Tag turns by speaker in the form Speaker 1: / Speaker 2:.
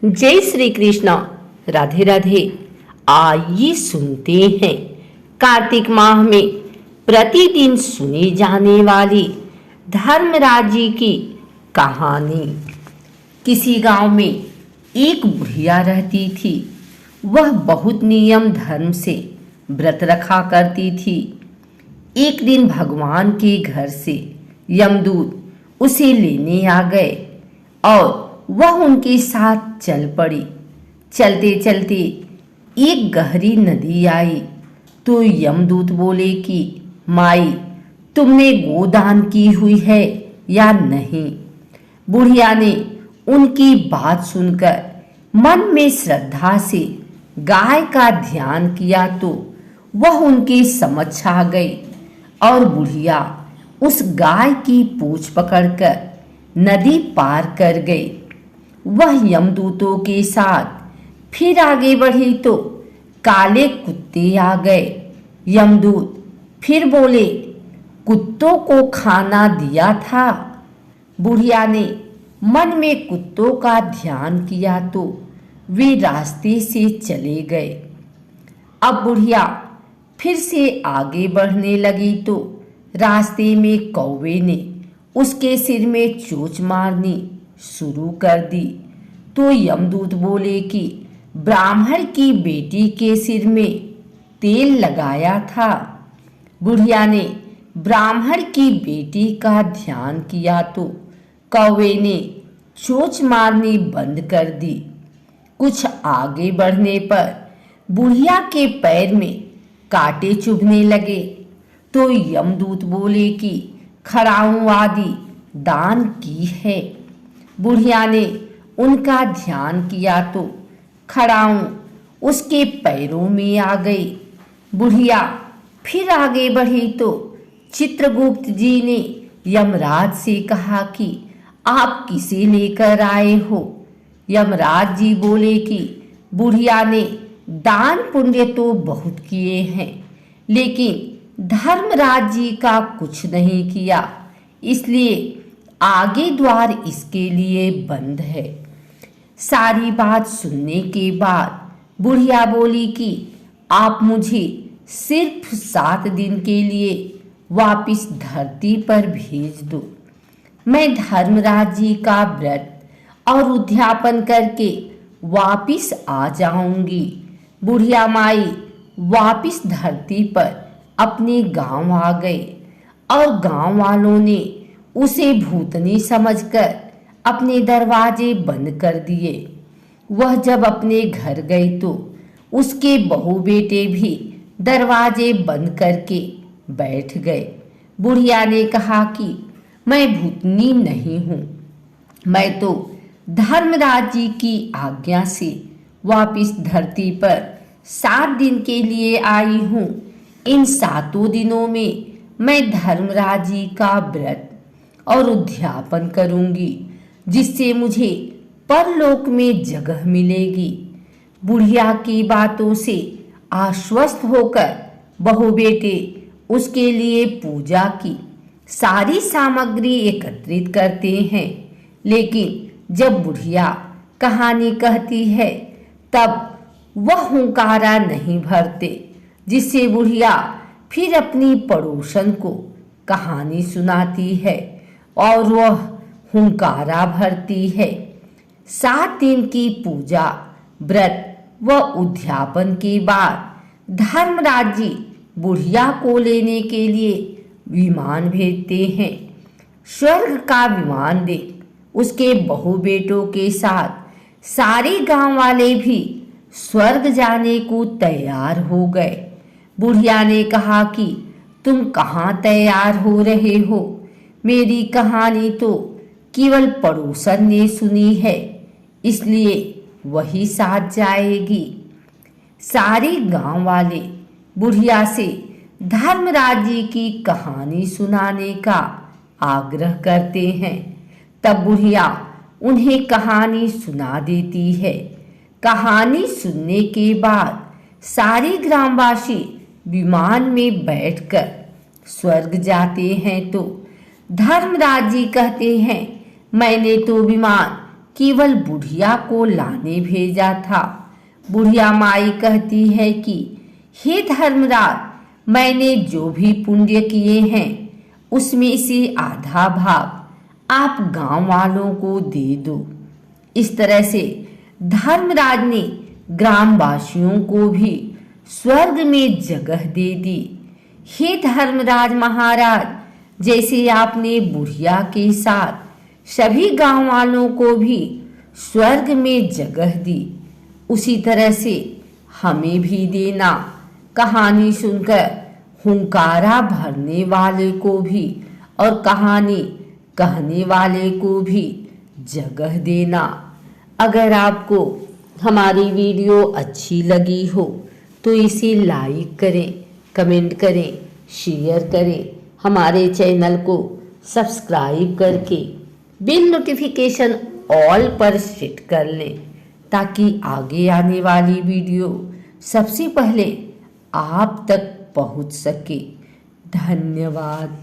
Speaker 1: जय श्री कृष्ण। राधे राधे। आइए सुनते हैं कार्तिक माह में प्रतिदिन सुनी जाने वाली धर्मराज जी की कहानी। किसी गांव में एक बुढ़िया रहती थी। वह बहुत नियम धर्म से व्रत रखा करती थी। एक दिन भगवान के घर से यमदूत उसे लेने आ गए और वह उनके साथ चल पड़ी। चलते चलते एक गहरी नदी आई तो यमदूत बोले कि माई, तुमने गोदान की हुई है या नहीं? बुढ़िया ने उनकी बात सुनकर मन में श्रद्धा से गाय का ध्यान किया तो वह उनके समक्ष आ गई और बुढ़िया उस गाय की पूंछ पकड़कर नदी पार कर गई। वह यमदूतों के साथ फिर आगे बढ़ी तो काले कुत्ते आ गए। यमदूत फिर बोले, कुत्तों को खाना दिया था। बुढ़िया ने मन में कुत्तों का ध्यान किया तो वे रास्ते से चले गए। अब बुढ़िया फिर से आगे बढ़ने लगी तो रास्ते में कौवे ने उसके सिर में चोंच मारनी शुरू कर दी तो यमदूत बोले कि ब्राह्मण की बेटी के सिर में तेल लगाया था। बुढ़िया ने ब्राह्मण की बेटी का ध्यान किया तो कौवे ने चोंच मारनी बंद कर दी। कुछ आगे बढ़ने पर बुढ़िया के पैर में कांटे चुभने लगे तो यमदूत बोले कि खड़ाऊं आदि दान की है। बुढ़िया ने उनका ध्यान किया तो खड़ाऊं उसके पैरों में आ गई। बुढ़िया फिर आगे बढ़ी तो चित्रगुप्त जी ने यमराज से कहा कि आप किसे लेकर आए हो? यमराज जी बोले कि बुढ़िया ने दान पुण्य तो बहुत किए हैं लेकिन धर्मराज जी का कुछ नहीं किया, इसलिए आगे द्वार इसके लिए बंद है। सारी बात सुनने के बाद बुढ़िया बोली कि आप मुझे सिर्फ 7 दिन के लिए वापिस धरती पर भेज दो। मैं धर्मराज जी का व्रत और उद्यापन करके वापिस आ जाऊंगी। बुढ़िया माई वापिस धरती पर अपने गांव आ गए और गांव वालों ने उसे भूतनी समझकर अपने दरवाजे बंद कर दिए। वह जब अपने घर गई तो उसके बहू बेटे भी दरवाजे बंद करके बैठ गए। बुढ़िया ने कहा कि मैं भूतनी नहीं हूँ, मैं तो धर्मराज जी की आज्ञा से वापिस धरती पर 7 दिन के लिए आई हूँ। इन 7 दिनों में मैं धर्मराज जी का व्रत और उद्यापन करूंगी जिससे मुझे परलोक में जगह मिलेगी। बुढ़िया की बातों से आश्वस्त होकर बहू बेटे उसके लिए पूजा की सारी सामग्री एकत्रित करते हैं, लेकिन जब बुढ़िया कहानी कहती है तब वह हुंकारा नहीं भरते, जिससे बुढ़िया फिर अपनी पड़ोसन को कहानी सुनाती है और वह हुंकारा भरती है। 7 दिन की पूजा व्रत व उद्यापन के बाद धर्मराज जी बुढ़िया को लेने के लिए विमान भेजते हैं। स्वर्ग का विमान देख उसके बहू बेटों के साथ सारे गांव वाले भी स्वर्ग जाने को तैयार हो गए। बुढ़िया ने कहा कि तुम कहाँ तैयार हो रहे हो? मेरी कहानी तो केवल पड़ोसन ने सुनी है, इसलिए वही साथ जाएगी। सारे गांव वाले बुढ़िया से धर्मराज जी की कहानी सुनाने का आग्रह करते हैं। तब बुढ़िया उन्हें कहानी सुना देती है। कहानी सुनने के बाद सारे ग्रामवासी विमान में बैठकर स्वर्ग जाते हैं तो धर्मराज जी कहते हैं, मैंने तो विमान केवल बुढ़िया को लाने भेजा था। बुढ़िया माई कहती है कि हे धर्मराज, मैंने जो भी पुण्य किए हैं उसमें से आधा भाग आप गांव वालों को दे दो। इस तरह से धर्मराज ने ग्रामवासियों को भी स्वर्ग में जगह दे दी। हे धर्मराज महाराज, जैसे आपने बुढ़िया के साथ सभी गांव वालों को भी स्वर्ग में जगह दी, उसी तरह से हमें भी देना। कहानी सुनकर हुंकारा भरने वाले को भी और कहानी कहने वाले को भी जगह देना। अगर आपको हमारी वीडियो अच्छी लगी हो तो इसे लाइक करें, कमेंट करें, शेयर करें। हमारे चैनल को सब्सक्राइब करके बिल नोटिफिकेशन ऑल पर सेट कर लें ताकि आगे आने वाली वीडियो सबसे पहले आप तक पहुंच सके। धन्यवाद।